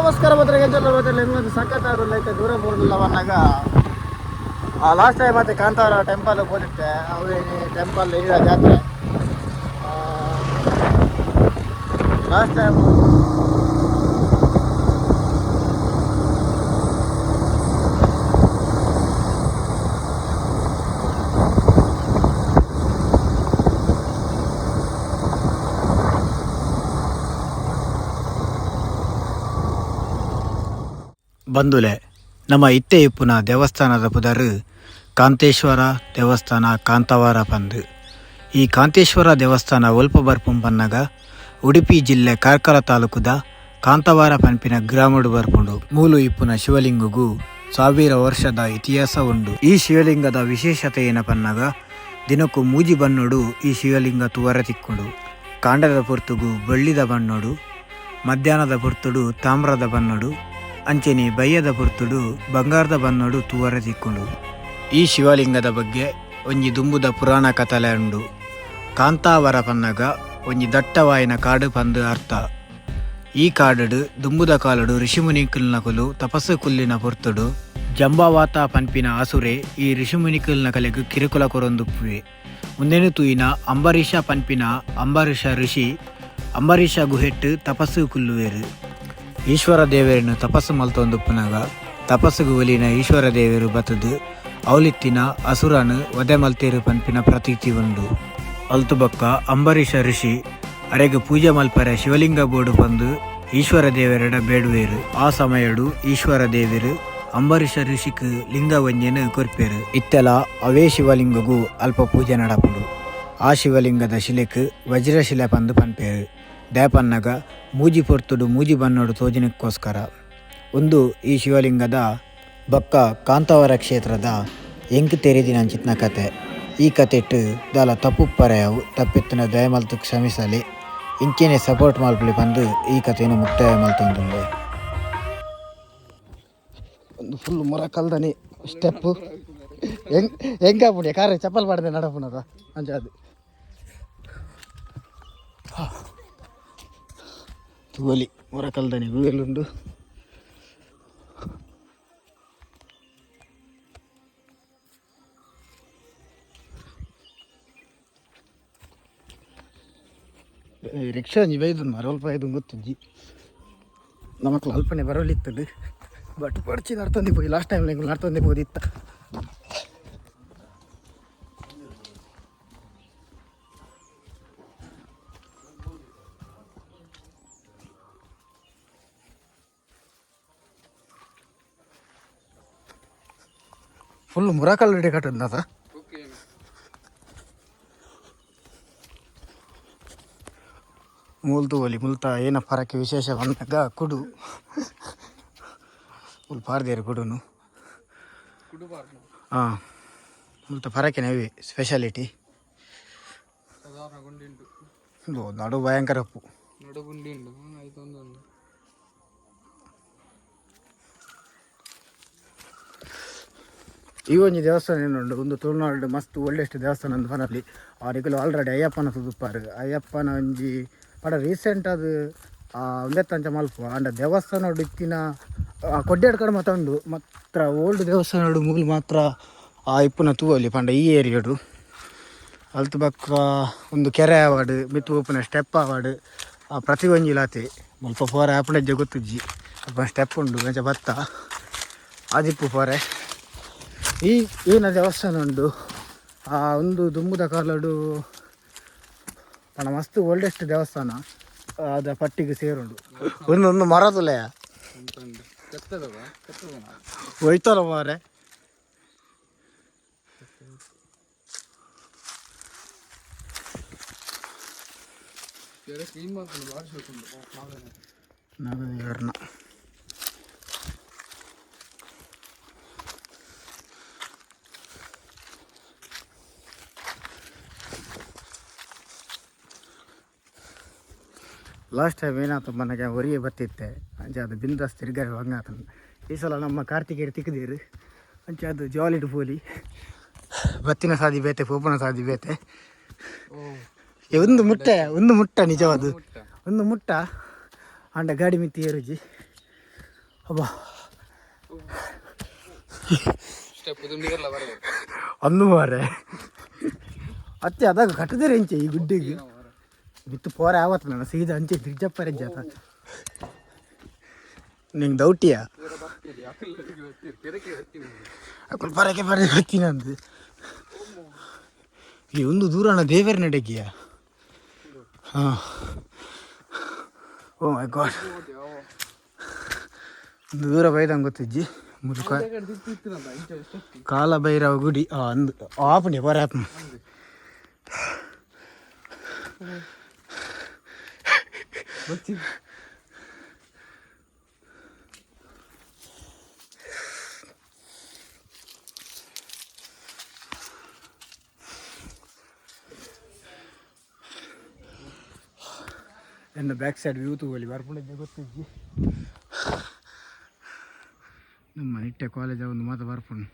ನಮಸ್ಕಾರ ಮಾತ್ರ ಹೆಂಗ್ ಸಖತ್ ಲೈಕ್ ದೂರ ಬೋರ್ಡಿಲ್ಲ ಬಂದಾಗ ಲಾಸ್ಟ್ ಟೈಮ್ ಮತ್ತೆ ಕಾಂತಾವರ ಟೆಂಪಲ್ ಹೋಗಿದ್ದೆ. ಅವರೇನು ಟೆಂಪಲ್ ಇಲ್ಲ ಜಾತ್ರೆ ಲಾಸ್ಟ್ ಟೈಮ್ ಬಂದುಲೆ ನಮ್ಮ ಇತ್ತೆ ಇಪ್ಪುನ ದೇವಸ್ಥಾನದ ಪುದರು ಕಾಂತೇಶ್ವರ ದೇವಸ್ಥಾನ ಕಾಂತವಾರ ಪಂದು. ಈ ಕಾಂತೇಶ್ವರ ದೇವಸ್ಥಾನ ಒಲ್ಪ ಬರ್ಪುಂ ಪನ್ನಗ ಉಡುಪಿ ಜಿಲ್ಲೆ ಕಾರ್ಕಳ ತಾಲೂಕುದ ಕಾಂತವಾರ ಪಂಪಿನ ಗ್ರಾಮಡು ಬರ್ಪುಂಡು. ಮೂಲು ಇಪ್ಪುನ ಶಿವಲಿಂಗಗೂ 1000 ವರ್ಷದ ಇತಿಹಾಸ ಉಂಡು. ಈ ಶಿವಲಿಂಗದ ವಿಶೇಷತೆ ಏನ ಪನ್ನಗ ದಿನಕ್ಕೂ ಮೂಜಿ ಬಣ್ಣೋಡು ಈ ಶಿವಲಿಂಗ ತುವರ ತಿಕ್ಕುಂಡು. ಕಾಂಡದ ಪುರ್ತುಗು ಬೆಳ್ಳಿದ ಬಣ್ಣೋಡು, ಮಧ್ಯಾಹ್ನದ ಪುರ್ತುಡು ತಾಮ್ರದ ಬಣ್ಣೋಡು, ಅಂಚೆನಿ ಬಯ್ಯದ ಪುರ್ತುಡು ಬಂಗಾರದ ಬನ್ನೋಡು ತೂವರ ತಿಕ್ಕೊಂಡು. ಈ ಶಿವಲಿಂಗದ ಬಗ್ಗೆ ಒಂಜಿ ದುಂಬುದ ಪುರಾಣ ಕಥಲೆ ಉಂಡು. ಕಾಂತಾವರ ಪನ್ನಗ ಒಂಜಿ ದಟ್ಟವಾಯಿನ ಕಾಡು ಪಂದು ಅರ್ಥ. ಈ ಕಾಡು ದುಂಬುದ ಕಾಲಡು ಋಷಿಮುನಿಕುಲ್ನಕುಲು ತಪಸ್ಸು ಕುಲ್ಲಿನ ಪುರ್ತುಡು ಜಂಬಾವಾತ ಪನ್ಪಿನ ಆಸುರೆ ಈ ಋಷಿಮುನಿಕುಲ್ನ ಕಲೆಗು ಕಿರುಕುಲ ಕೊರೊಂದುಪ್ಪುವೆ. ಮುಂದೆನು ತೂಯಿನ ಅಂಬರೀಷ ಪನ್ಪಿನ ಅಂಬರೀಷ ಋಷಿ ಅಂಬರೀಷ ಗುಹೆಟ್ಟು ತಪಸ್ಸು ಕುಲ್ಲುವೆರು. ಈಶ್ವರ ದೇವರನ್ನು ತಪಸ್ಸು ಮಲ್ತೊಂದುಪ್ಪುನಾಗ ತಪಸ್ಸುಗು ಒಲಿನ ಈಶ್ವರ ದೇವರು ಬತ್ತದು ಅವಲಿತ್ತಿನ ಅಸುರನು ವಧೆ ಮಲ್ತೇರು ಪನ್ಪಿನ ಪ್ರತೀತಿ ಉಂಡು. ಅಲ್ತು ಬಕ್ಕ ಅಂಬರೀಷ ಋಷಿ ಅರೆಗೆ ಪೂಜೆ ಮಲ್ಪರ ಶಿವಲಿಂಗ ಬೋರ್ಡು ಬಂದು ಈಶ್ವರ ದೇವರೆಡ ಬೇಡುವೇರು. ಆ ಸಮಯಡು ಈಶ್ವರ ದೇವರು ಅಂಬರೀಷ ಋಷಿಕ್ ಲಿಂಗ ವಂಜೆನು ಕೊರ್ಪೇರು. ಇತ್ತೆಲ ಅವೇ ಶಿವಲಿಂಗಗೂ ಅಲ್ಪ ಪೂಜೆ ನಡಪುಂಡು. ಆ ಶಿವಲಿಂಗದ ಶಿಲೆಕ್ ವಜ್ರಶಿಲೆ ಪಂದು ಪನ್ಪೇರು. ದೇಪನ್ನಗ ಮೂಜಿ ಪೊರ್ತುಡು ಮೂಜಿ ಬನ್ನೋಡು ತೋಜನಕ್ಕೋಸ್ಕರ. ಒಂದು ಈ ಶಿವಲಿಂಗದ ಬಕ್ಕ ಕಾಂತವರ ಕ್ಷೇತ್ರದ ಎಂಕ್ ತೆರೆದಿನ ಅಂಚಿತ್ನ ಕತೆ. ಈ ಕತೆಟ್ಟು ದಾಲ ತಪ್ಪು ಪರೆಯವು ತಪ್ಪಿತ್ತಿನ ದಯಮಲ್ತು ಕ್ಷಮಿಸಲಿ. ಇಂಚೆನೆ ಸಪೋರ್ಟ್ ಮಲ್ಪಲಿ ಬಂದು ಈ ಕಥೆಯನ್ನು ಮುಕ್ತಾಯ ಮಲ್ತೊಂದುಂಡೆ. ಒಂದು ಫುಲ್ ಮೊರ ಕಲ್ದನಿ ಸ್ಟೆಪ್ಪು ಹೆಂಗಾಪುಣ್ಯ ಕಾರ ಚಪ್ಪಲ್ ಮಾಡಿದೆ ನಡಪುನದ ಅಂಜಾದು ತುವಲಿ ಮೊರ ಕಲ್ದನಿ ಹೂವೆಲ್ಲುಂಡು. ರಿಕ್ಷಾ ಒಂಜಿ ಬೈದು ಮರಲ್ಪ ಐದು ಗೊತ್ತುಜ್ಜಿ ನಮಕ್ಲು ಅಲ್ಪನೆ ಬರೋಲಿತ್ತದು ಬಟ್ ಪಡ್ಚಿ ನಡ್ತಂದಿ ಹೋಗಿ ಲಾಸ್ಟ್ ಟೈಮ್ ನಡ್ತಂದಿ ಹೋದಿತ್ತ. ಫುಲ್ ಮುರಾಕಲ್ ರೆಡಿ ಕಟ್ಟದ ನಾತ ಮೂಲ್ತು ಒಲಿ ಮುಲ್ತ ಏನ ಫರಕ್ಕೆ ವಿಶೇಷ ಬಂದಾಗ ಕುಡು ಫುಲ್ ಪಾರ್ದೇರು ಕುಡುನು ಹಾಂ ಮುಲ್ತ ಫರಕ್ಕೆನವೇ ಸ್ಪೆಷಾಲಿಟಿ. ನಡು ಭಯಂಕರ ಉಪ್ಪು ಈ ಒಂಜಿ ದೇವಸ್ಥಾನ ಏನುಂಡು ಒಂದು ತುಳುನಾಡು ಮಸ್ತ್ ಒಳ್ಳೆಷ್ಟು ದೇವಸ್ಥಾನ ಅಂತ ಪನಲ್ಲಿ ಅವರಿಗೆಲ್ಲ ಆಲ್ರೆಡಿ ಅಯ್ಯಪ್ಪನ ತುದುಪ್ಪಾರು. ಅಯ್ಯಪ್ಪನ ಒಂಜಿ ಪಡ ರೀಸೆಂಟ್ ಅದು ಒಂದೆತ್ತಂಚ ಮಲ್ಪ ಅಂಡ ದೇವಸ್ಥಾನ ಇತ್ತಿನ ಕೊಡ್ಡಾಡು ಕಡೆ ಮಾತ್ರ ಉಂಡು ಮಾತ್ರ ಓಲ್ಡ್ ದೇವಸ್ಥಾನ ಮೂಲ ಮಾತ್ರ ಇಪ್ಪುನ ತೂವಲಿ ಪಂಡ ಈ ಏರಿಯಾಡು. ಅಲ್ತು ಬಕ್ಕ ಒಂದು ಕೆರೆ ಆವಾಡು ಮಿತ್ತು ಉಪ್ಪುನ ಸ್ಟೆಪ್ ಆವಾಡು ಪ್ರತಿ ಒಂಜಿ ಲಾತಿ ಮುಲ್ಪ ಪೋರೆ ಆಪಣಜ್ಜೆ ಗೊತ್ತುಜ್ಜಿ ಅಲ್ಪ ಸ್ಟೆಪ್ ಉಂಡು ಮಂಚ ಭತ್ತ ಆದಿಪ್ಪು ಪೋರೆ. ಈ ಏನ ದೇವಸ್ಥಾನ ಉಂಡು ಒಂದು ದುಂಬುದ ಕಾಲಡು ಪಣ ಮಸ್ತ್ ಓಲ್ಡೆಸ್ಟ್ ದೇವಸ್ಥಾನ ಅದ ಪಟ್ಟಿಗೆ ಸೇರುಂಡು. ಒಂದೊಂದು ಮರದುಲೆಯ ಹೋಯ್ತಲ್ಲ ಮಾರೆ. ನಾಗದೇವರನ್ನ ಲಾಸ್ಟ್ ಟೈಮ್ ಏನಾಯ್ತು ಮನೆಗೆ ಹೊರಿಗೆ ಬತ್ತಿತ್ತೆ ಅಂಚೆ ಅದು ಬಿಂದಾಸ್ ತಿರ್ಗಾರಿ ಹಂಗಾತ. ಈ ಸಲ ನಮ್ಮ ಕಾರ್ತಿಕೇರಿ ತಿಕ್ಕದೀರು ಅಂಚೆ ಅದು ಜಾಲಿಡ್ ಪೋಲಿ ಬತ್ತಿನ ಸಾದಿ ಬೇತೆ ಪೋಪನ ಸಾದಿ ಬೇತೆ ಒಂದು ಮುಟ್ಟ ನಿಜವಾದ ಒಂದು ಮುಟ್ಟ ಅಂಡ ಗಾಡಿ ಮಿತ್ತಿ ಏರುಜಿ ಅಬ್ಬಾ ಒಂದು ಮಾರೆ ಅತ್ತೆ ಅದಾಗ ಕಟ್ಟದಿರಿ ಅಂಚೆ ಈ ಗುಡ್ಡಿಗೆ ಬಿತ್ತು ಪೋರ ಆವತ್ತು ನಾನು ಸೀದಾ ಅಂಚೆ ತಿರ್ಜಪ್ಪರೆ ಜಾತ ನಿಂಗೆ ದೌಟಿಯಾ ಪರಕೆ ಪರಕೆ ಗೊತ್ತೀನಿ ಅಂದು ಈ ಒಂದು ದೂರನ ದೇವರ ನಡೆಗಿಯ ಹಾಂ ಓ ಮೈ ಗಾಡ್ ಒಂದು ದೂರ ಬೈದಂಗೆ ಗೊತ್ತಿಜ್ಜಿ ಮುದುಕ ಕಾಲಭೈರವ ಗುಡಿ ಅಂದು ಆಪಣಿ ಬರ ಆತ್ಮ ನನ್ನ ಬ್ಯಾಕ್ ಸೈಡ್ ವ್ಯೂ ತಗೊಳ್ಳಿ ಬರ್ಕೊಂಡಿದ್ದೆ ಗೊತ್ತಿದ್ದಿ ನಮ್ಮ ನಿಟ್ಟೆ ಕಾಲೇಜ ಒಂದು ಮಾತು ಬರ್ಕೊಂಡು